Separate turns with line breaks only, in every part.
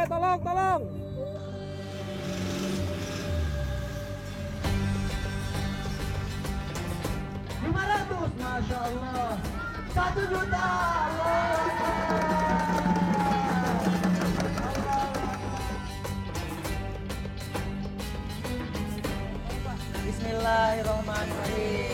Tolong, tolong.
500, Masya Allah. 1 juta, Bismillahirrahmanirrahim.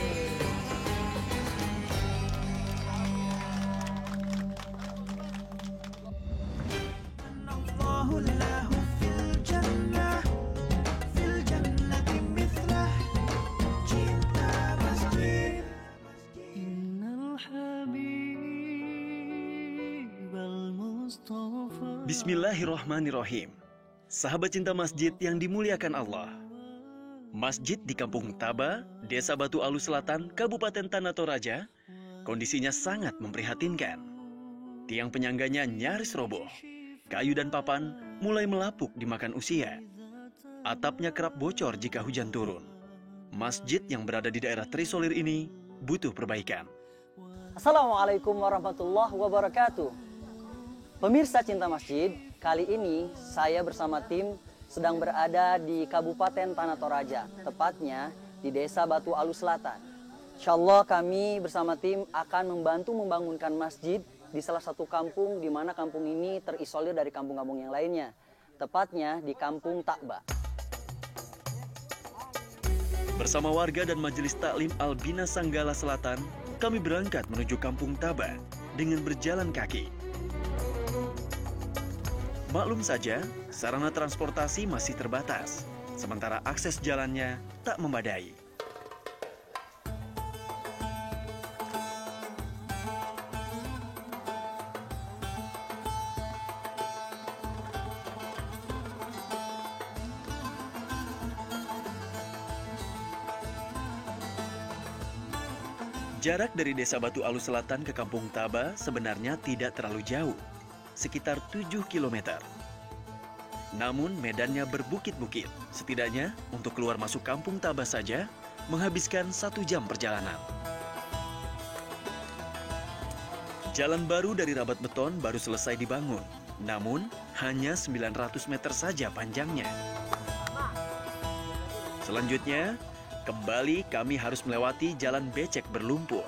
Bismillahirrahmanirrahim. Sahabat cinta masjid yang dimuliakan Allah. Masjid di Kampung Taba, Desa Batu Alus Selatan, Kabupaten Tanah Toraja, kondisinya sangat memprihatinkan. Tiang penyangganya nyaris roboh. Kayu dan papan mulai melapuk dimakan usia. Atapnya kerap bocor jika hujan turun. Masjid yang berada di daerah terisolir ini butuh perbaikan.
Assalamualaikum warahmatullahi wabarakatuh. Pemirsa cinta masjid, kali ini saya bersama tim sedang berada di Kabupaten Tanah Toraja, tepatnya di Desa Batu Alus Selatan. Insyaallah kami bersama tim akan membantu membangunkan masjid di salah satu kampung di mana kampung ini terisolir dari kampung-kampung yang lainnya, tepatnya di Kampung Takba.
Bersama warga dan Majelis Taklim Albina Sanggala Selatan, kami berangkat menuju Kampung Taba dengan berjalan kaki. Maklum saja, sarana transportasi masih terbatas, sementara akses jalannya tak memadai. Jarak dari Desa Batu Alus Selatan ke Kampung Taba sebenarnya tidak terlalu jauh, sekitar 7 km. Namun medannya berbukit-bukit, setidaknya untuk keluar masuk Kampung Taba saja menghabiskan 1 jam perjalanan. Jalan baru dari rabat beton baru selesai dibangun, namun hanya 900 meter saja panjangnya. Selanjutnya, kembali kami harus melewati jalan becek berlumpur.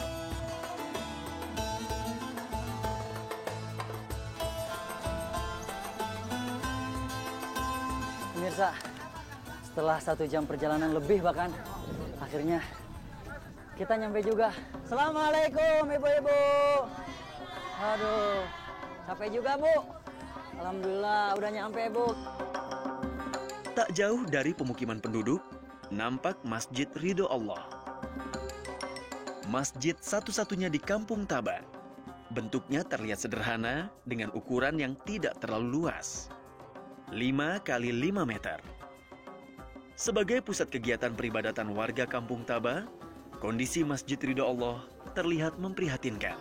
Pemirsa, setelah 1 jam perjalanan lebih bahkan, akhirnya kita nyampe juga. Assalamualaikum ibu-ibu. Aduh, capek juga Bu. Alhamdulillah udah nyampe Bu.
Tak jauh dari pemukiman penduduk, nampak Masjid Ridho Allah. Masjid satu-satunya di Kampung Taba. Bentuknya terlihat sederhana dengan ukuran yang tidak terlalu luas. 5 kali 5 meter. Sebagai pusat kegiatan peribadatan warga Kampung Taba, kondisi Masjid Ridho Allah terlihat memprihatinkan.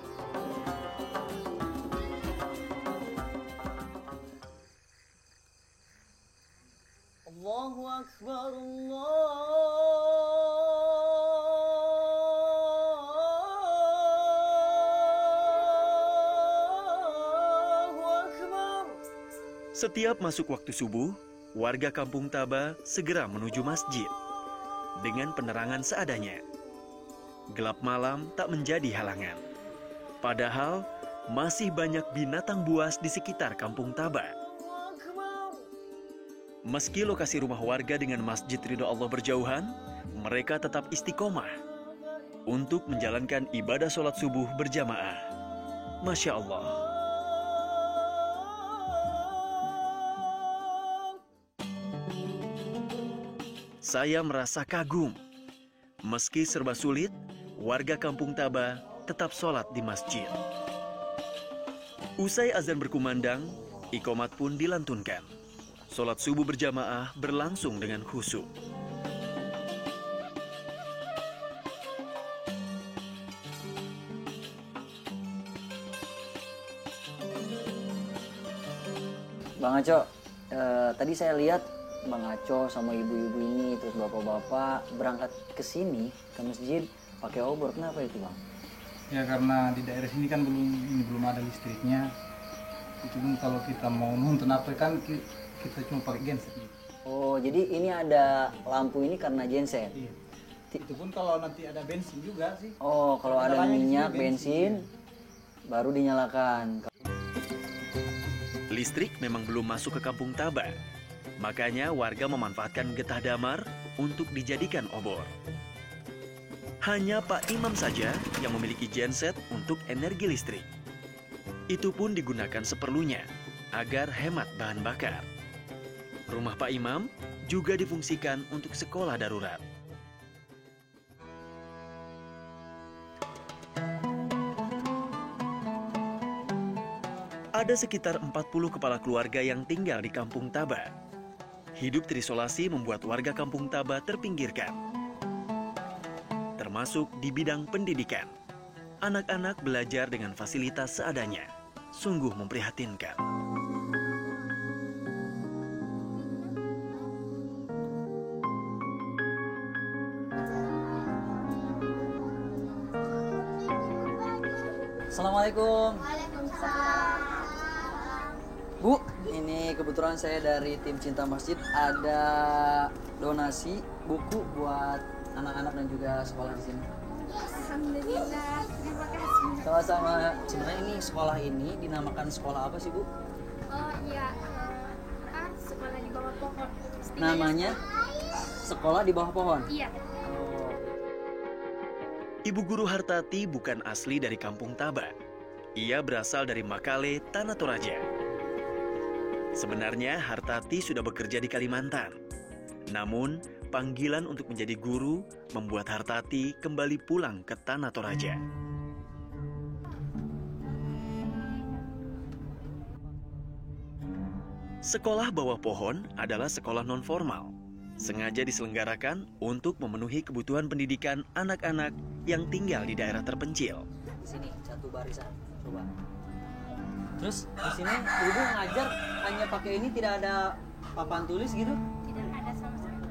Allahu Akbar, Allahu Akbar.
Setiap masuk waktu subuh, warga Kampung Taba segera menuju masjid dengan penerangan seadanya. Gelap malam tak menjadi halangan. Padahal masih banyak binatang buas di sekitar Kampung Taba. Meski lokasi rumah warga dengan Masjid Ridho Allah berjauhan, mereka tetap istiqomah untuk menjalankan ibadah sholat subuh berjamaah. Masya Allah. Saya merasa kagum. Meski serba sulit, warga Kampung Taba tetap sholat di masjid. Usai azan berkumandang, iqomat pun dilantunkan. Sholat subuh berjamaah berlangsung dengan khusyuk.
Bang Aco, tadi saya lihat Bang Aco sama ibu-ibu ini, terus bapak-bapak berangkat ke sini, ke masjid, pakai obor. Kenapa itu Bang?
Ya karena di daerah sini kan belum ada listriknya. Itu pun kalau kita mau nonton apa kan kita cuma pakai genset.
Oh, jadi ini ada lampu ini karena genset.
Iya. Itu pun kalau nanti ada bensin juga sih.
Oh, kalau ada
Kendalanya di
minyak,
sini
bensin, baru dinyalakan.
Listrik memang belum masuk ke Kampung Taba. Makanya warga memanfaatkan getah damar untuk dijadikan obor. Hanya Pak Imam saja yang memiliki genset untuk energi listrik. Itu pun digunakan seperlunya agar hemat bahan bakar. Rumah Pak Imam juga difungsikan untuk sekolah darurat. Ada sekitar 40 kepala keluarga yang tinggal di Kampung Taba. Hidup terisolasi membuat warga Kampung Taba terpinggirkan, termasuk di bidang pendidikan. Anak-anak belajar dengan fasilitas seadanya. Sungguh memprihatinkan.
Assalamualaikum. Bu, ini kebetulan saya dari tim Cinta Masjid ada donasi buku buat anak-anak dan juga sekolah di sini.
Alhamdulillah, terima kasih.
Sama-sama. Sebenarnya ini sekolah ini dinamakan sekolah apa sih, Bu?
Oh iya, sekolah di bawah pohon.
Namanya Sekolah di Bawah Pohon.
Iya.
Oh.
Ibu Guru Hartati bukan asli dari Kampung Taba. Ia berasal dari Makale, Tanah Toraja. Sebenarnya Hartati sudah bekerja di Kalimantan. Namun, panggilan untuk menjadi guru membuat Hartati kembali pulang ke Tanah Toraja. Sekolah Bawah Pohon adalah sekolah non-formal. Sengaja diselenggarakan untuk memenuhi kebutuhan pendidikan anak-anak yang tinggal di daerah terpencil.
Di sini satu barisan, coba. Terus di sini ibu ngajar hanya pakai ini, tidak ada papan tulis gitu?
Tidak ada sama sekali.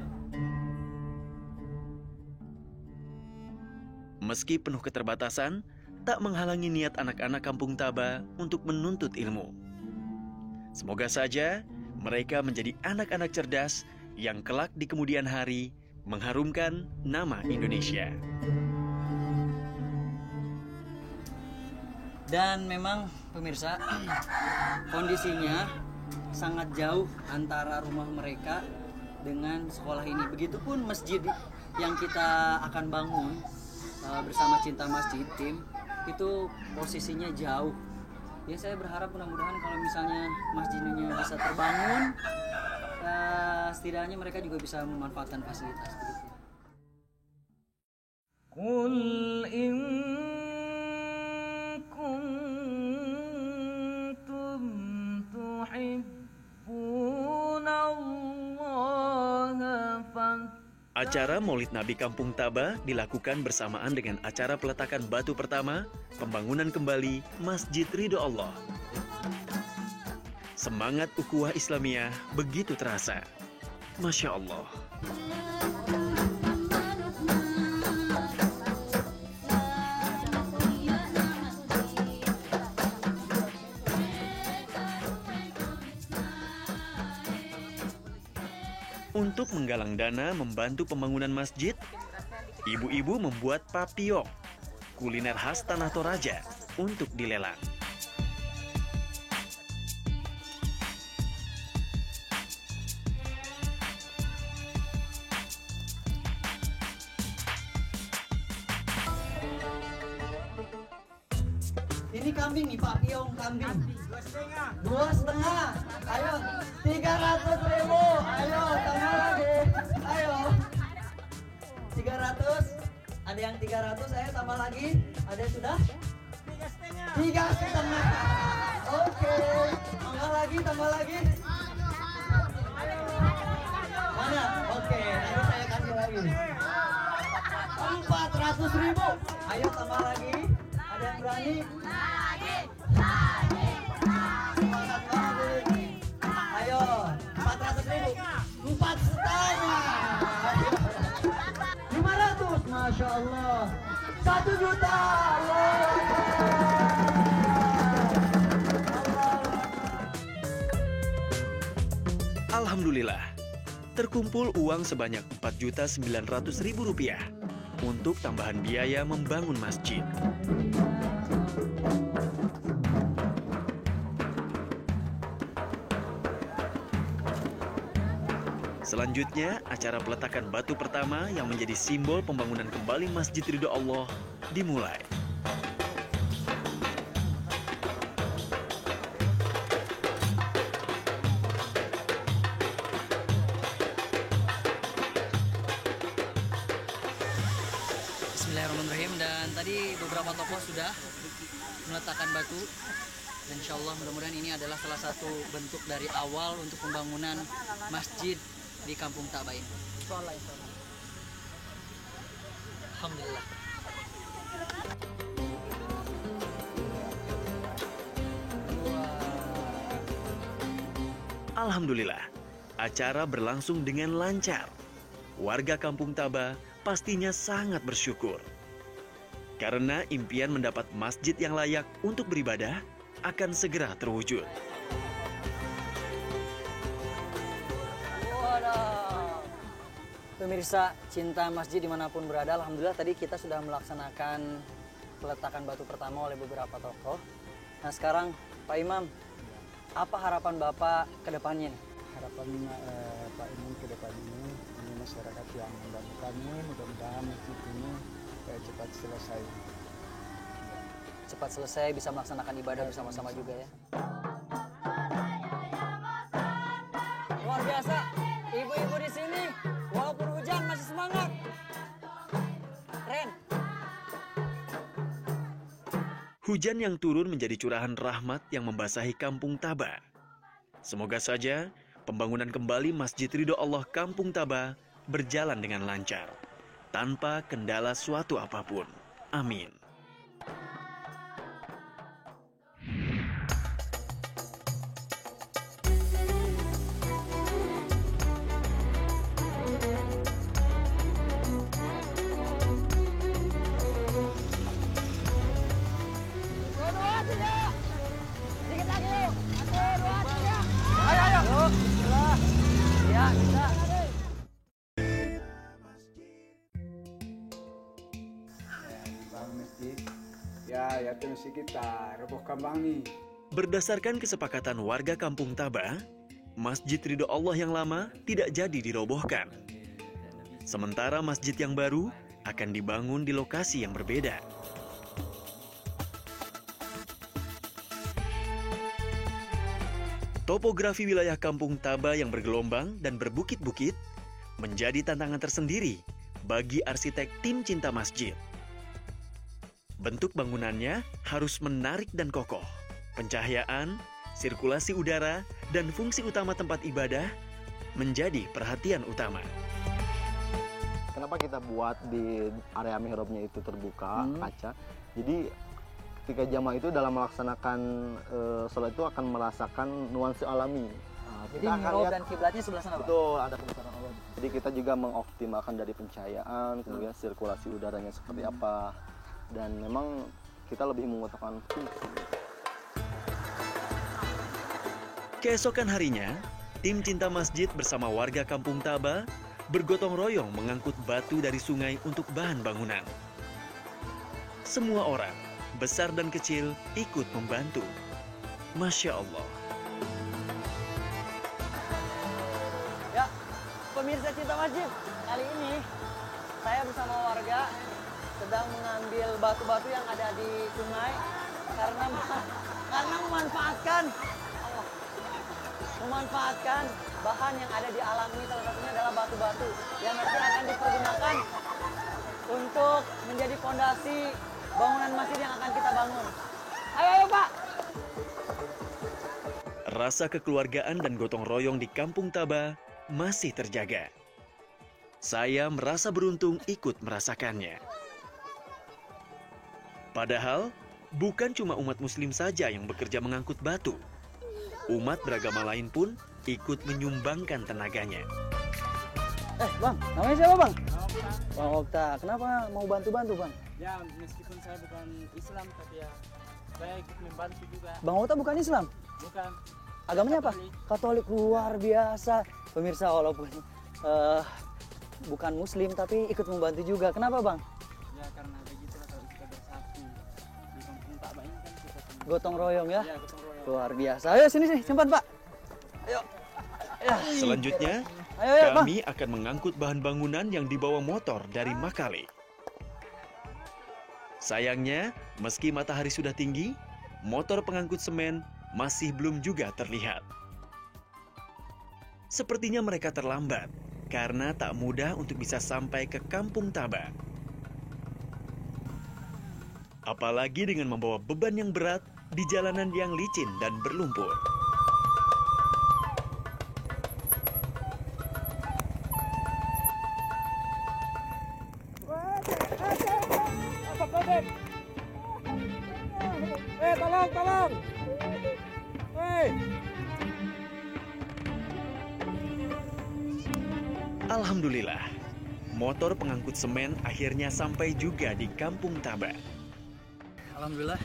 Meski penuh keterbatasan, tak menghalangi niat anak-anak Kampung Taba untuk menuntut ilmu. Semoga saja mereka menjadi anak-anak cerdas yang kelak di kemudian hari mengharumkan nama Indonesia.
Dan memang pemirsa, kondisinya sangat jauh antara rumah mereka dengan sekolah ini. Begitupun masjid yang kita akan bangun bersama Cinta Masjid tim, itu posisinya jauh. Ya saya berharap mudah-mudahan kalau misalnya masjidnya bisa terbangun, setidaknya mereka juga bisa memanfaatkan fasilitas begitu.
Qul in
Acara Maulid Nabi Kampung Taba dilakukan bersamaan dengan acara peletakan batu pertama pembangunan kembali Masjid Ridho Allah. Semangat ukhuwah Islamiyah begitu terasa. Masya Allah. Untuk menggalang dana membantu pembangunan masjid, ibu-ibu membuat papiok, kuliner khas Tanah Toraja, untuk dilelang.
Ini kambing nih Pak Piong, kambing. 2,5. Ayo 300.000. Ayo tambah lagi. Ayo 300. Ada yang 300, saya tambah lagi. Ada yang sudah? 3,5. Oke. Tambah lagi. Mana? Oke, nanti saya kasih lagi. 400.000. Ayo tambah lagi. Ada yang berani? Semangat banget. Ayo 400.000. 4,5. 500. Masya Allah. 1 juta. Allah.
Alhamdulillah, terkumpul uang sebanyak Rp4.900.000 untuk tambahan biaya membangun masjid. Selanjutnya, acara peletakan batu pertama yang menjadi simbol pembangunan kembali Masjid Ridho Allah dimulai.
Bismillahirrahmanirrahim. Dan tadi beberapa tokoh sudah meletakkan batu. Dan insya Allah mudah-mudahan ini adalah salah satu bentuk dari awal untuk pembangunan masjid di Kampung Taba ini. Alhamdulillah.
Alhamdulillah, acara berlangsung dengan lancar. Warga Kampung Taba pastinya sangat bersyukur. Karena impian mendapat masjid yang layak untuk beribadah akan segera terwujud.
Pemirsa cinta masjid dimanapun berada, alhamdulillah tadi kita sudah melaksanakan peletakan batu pertama oleh beberapa tokoh. Nah sekarang Pak Imam, apa harapan Bapak ke depannya nih?
Harapan Pak Imam ke depan ini masyarakat yang membantu kami, mudah-mudahan masjid ini cepat selesai.
Cepat selesai, bisa melaksanakan ibadah bersama-sama juga ya. Luar biasa, ibu-ibu di sini walaupun hujan masih semangat. Keren.
Hujan yang turun menjadi curahan rahmat yang membasahi Kampung Taba. Semoga saja pembangunan kembali Masjid Ridho Allah Kampung Taba berjalan dengan lancar, tanpa kendala suatu apapun. Amin.
Ya terus kita robohkan bang nih.
Berdasarkan kesepakatan warga Kampung Taba, Masjid Ridho Allah yang lama tidak jadi dirobohkan. Sementara masjid yang baru akan dibangun di lokasi yang berbeda. Topografi wilayah Kampung Taba yang bergelombang dan berbukit-bukit menjadi tantangan tersendiri bagi arsitek tim cinta masjid. Bentuk bangunannya harus menarik dan kokoh. Pencahayaan, sirkulasi udara, dan fungsi utama tempat ibadah menjadi perhatian utama.
Kenapa kita buat di area mihrabnya itu terbuka, kaca. Jadi ketika jamaah itu dalam melaksanakan sholat itu akan merasakan nuansa alami.
Jadi mihrab dan kiblatnya sebelah sana, Pak?
Betul, ada pembesaran Allah. Jadi kita juga mengoptimalkan dari pencahayaan, kemudian sirkulasi udaranya seperti apa. Dan memang kita lebih mengutamakan fungsi.
Keesokan harinya, tim cinta masjid bersama warga Kampung Taba bergotong royong mengangkut batu dari sungai untuk bahan bangunan. Semua orang, besar dan kecil, ikut membantu. Masya Allah.
Ya, pemirsa cinta masjid, kali ini saya bersama warga sedang mengambil batu-batu yang ada di sungai karena memanfaatkan bahan yang ada di alam ini. Salah satunya adalah batu-batu yang nanti akan dipergunakan untuk menjadi fondasi bangunan masjid yang akan kita bangun. Ayo Pak!
Rasa kekeluargaan dan gotong royong di Kampung Taba masih terjaga. Saya merasa beruntung ikut merasakannya. Padahal, bukan cuma umat muslim saja yang bekerja mengangkut batu. Umat beragama lain pun ikut menyumbangkan tenaganya.
Bang, namanya siapa Bang? Bang Okta. Kenapa mau bantu-bantu Bang?
Ya, meskipun saya bukan Islam, tapi ya saya ikut membantu juga.
Bang Okta bukan Islam?
Bukan.
Agamanya apa? Katolik, luar biasa. Pemirsa, walaupun bukan muslim tapi ikut membantu juga. Kenapa bang?
Ya karena begitu kalau kita bersatu di kampung Takba ini kan kita semua.
Gotong royong ya?
Ya, gotong royong.
Luar biasa. Ayo sini cepat pak. Ayo. Ya.
Selanjutnya,
Ayo, bang.
kami akan mengangkut bahan bangunan yang dibawa motor dari Makale. Sayangnya, meski matahari sudah tinggi, motor pengangkut semen masih belum juga terlihat. Sepertinya mereka terlambat karena tak mudah untuk bisa sampai ke Kampung Taba. Apalagi dengan membawa beban yang berat di jalanan yang licin dan berlumpur.
Tolong.
Alhamdulillah, motor pengangkut semen akhirnya sampai juga di Kampung Taba.
Alhamdulillah,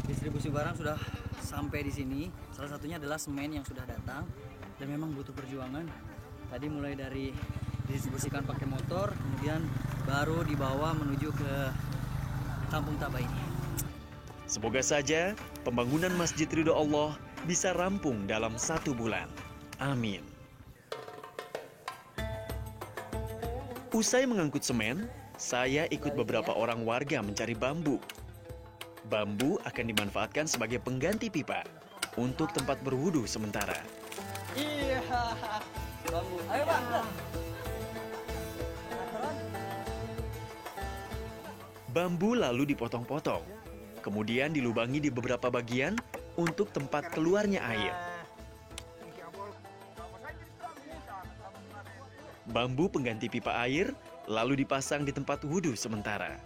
distribusi barang sudah sampai di sini. Salah satunya adalah semen yang sudah datang dan memang butuh perjuangan. Tadi mulai dari didistribusikan pakai motor, kemudian baru dibawa menuju ke Kampung Taba ini.
Semoga saja pembangunan Masjid Ridho Allah bisa rampung dalam 1 bulan. Amin. Usai mengangkut semen, saya ikut beberapa orang warga mencari bambu. Bambu akan dimanfaatkan sebagai pengganti pipa untuk tempat berwudu sementara.
Iya, bambu. Ayo pak.
Bambu lalu dipotong-potong, kemudian dilubangi di beberapa bagian untuk tempat keluarnya air. Bambu pengganti pipa air lalu dipasang di tempat wudhu sementara.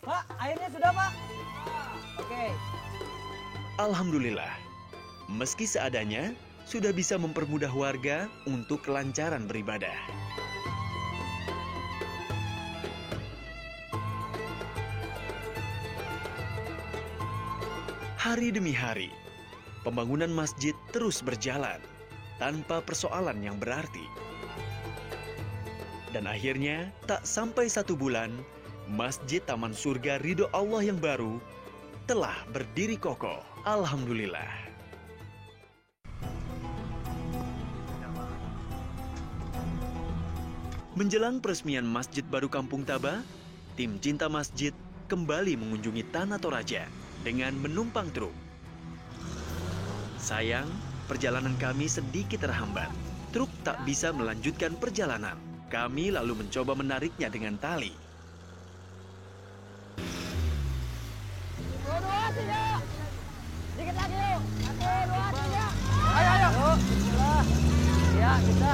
Pak, airnya sudah pak? Oke.
Alhamdulillah, meski seadanya, sudah bisa mempermudah warga untuk kelancaran beribadah. Hari demi hari, pembangunan masjid terus berjalan tanpa persoalan yang berarti. Dan akhirnya, tak sampai 1 bulan, Masjid Taman Surga Ridho Allah yang baru telah berdiri kokoh. Alhamdulillah. Menjelang peresmian Masjid Baru Kampung Taba, tim Cinta Masjid kembali mengunjungi Tanah Toraja dengan menumpang truk. Sayang, perjalanan kami sedikit terhambat. Truk tak bisa melanjutkan perjalanan. Kami lalu mencoba menariknya dengan tali.
Dikit lagi yuk. 1, 2, 3. Ayo. Bismillah. Ya, kita.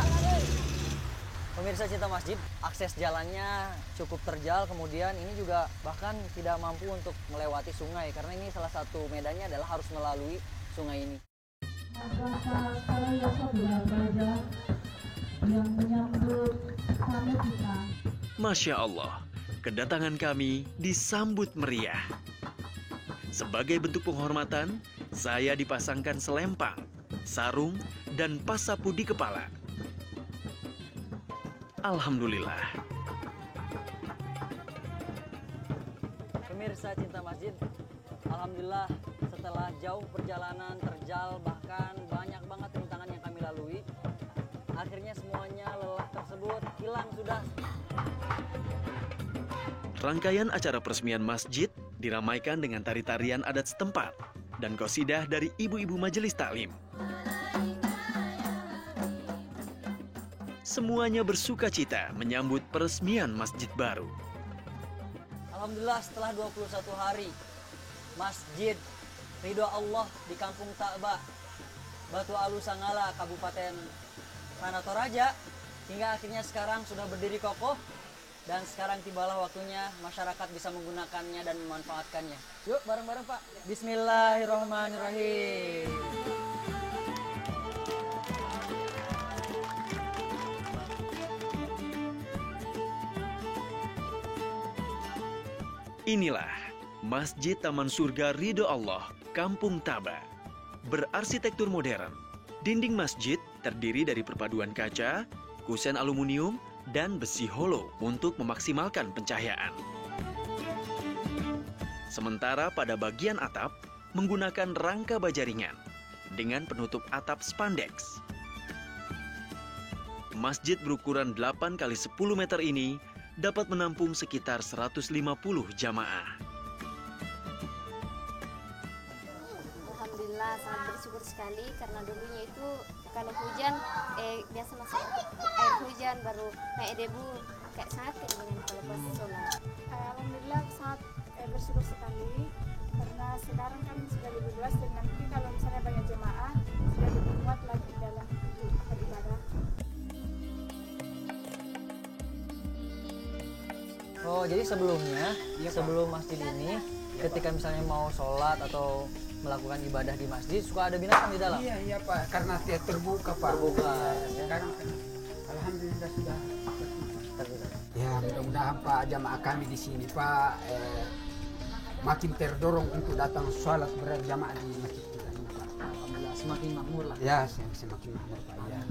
Pemirsa Cinta Masjid, akses jalannya cukup terjal, kemudian ini juga bahkan tidak mampu untuk melewati sungai karena ini salah satu medannya adalah harus melalui sungai ini.
Yang menyambut tamu kita.
Masya Allah, kedatangan kami disambut meriah. Sebagai bentuk penghormatan, saya dipasangkan selempang, sarung, dan pas sapu di kepala. Alhamdulillah.
Pemirsa Cinta Masjid, alhamdulillah setelah jauh perjalanan terjal bahkan banyak banget rintangan yang kami lalui, akhirnya semuanya lelah tersebut hilang sudah.
Rangkaian acara peresmian masjid diramaikan dengan tari-tarian adat setempat dan qasidah dari ibu-ibu majelis taklim. Semuanya bersuka cita menyambut peresmian masjid baru.
Alhamdulillah setelah 21 hari, Masjid Ridho Allah di Kampung Takba, Batu Alu Sangala, Kabupaten Tanah Toraja, hingga akhirnya sekarang sudah berdiri kokoh. Dan sekarang tibalah waktunya masyarakat bisa menggunakannya dan memanfaatkannya. Yuk bareng-bareng Pak. Bismillahirrahmanirrahim.
Inilah Masjid Taman Surga Ridho Allah, Kampung Taba. Berarsitektur modern, dinding masjid terdiri dari perpaduan kaca, kusen aluminium, dan besi holo untuk memaksimalkan pencahayaan. Sementara pada bagian atap menggunakan rangka baja ringan dengan penutup atap spandex. Masjid berukuran 8 x 10 meter ini dapat menampung sekitar 150 jamaah.
Alhamdulillah sangat bersyukur sekali karena dulunya itu kalau hujan biasa masuk air hujan baru naik debu kayak sangat keinginan kalau pas sholat.
Alhamdulillah sangat bersyukur sekali karena sekarang kan sudah lebih luas dan nanti kalau misalnya banyak jemaah sudah lebih muat lagi dalam beribadah.
Oh, jadi sebelumnya, sebelum masjid ini, ketika misalnya mau sholat atau melakukan ibadah di masjid, suka ada binatang di dalam?
Iya Pak, karena dia terbuka Pak. Sekarang kan alhamdulillah sudah terbuka. Ya mudah-mudahan Pak jamaah kami di sini Pak makin terdorong untuk datang sholat berjamaah di masjid kita ini Pak.
Alhamdulillah, semakin makmur lah.
Ya semakin makmur Pak. Ya.